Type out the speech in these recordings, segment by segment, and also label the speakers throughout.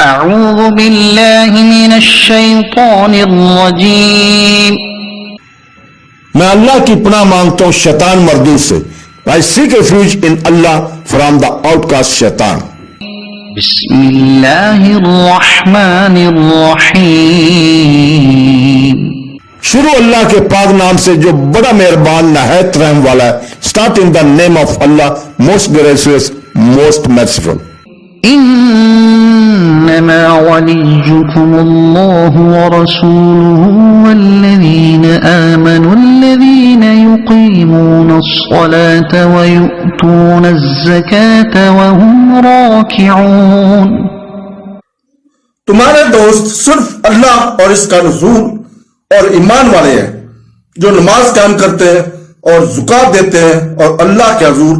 Speaker 1: अऊज़ु बिल्लाहि मिनश्शैतानिर्रजीम।
Speaker 2: मैं अल्लाह की पनाह मांगता हूं शैतान मर्दूद से। I seek refuge in Allah from the outcast शैतान।
Speaker 1: बिस्मिल्लाहिर्रहमानिर्रहीम।
Speaker 2: शुरू अल्लाह के पाक नाम से जो बड़ा मेहरबान नहायत रहम वाला है। Start in the name of Allah most gracious most merciful.
Speaker 1: इन्नमा वलियुकुमुल्लाहु व रसूलुहु वल्लज़ीना आमनुल्लज़ीना युक़ीमूनस्सलाता व यु'तूनज़्ज़काता व हुम राकिऊन।
Speaker 2: तुम्हारे दोस्त सिर्फ अल्लाह और इसका रसूल और ईमान वाले हैं जो नमाज कायम करते हैं और ज़कात देते हैं और अल्लाह के हुज़ूर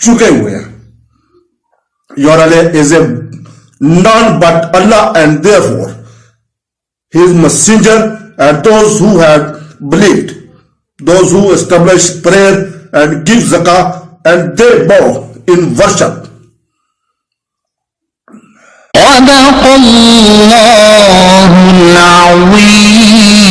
Speaker 2: झुके हुए हैं। Your Allah is a none but Allah, and therefore His messenger and those who have believed, those who establish prayer and give zakah and they bow in worship.
Speaker 1: सदक़ल्लाहुल Azeem.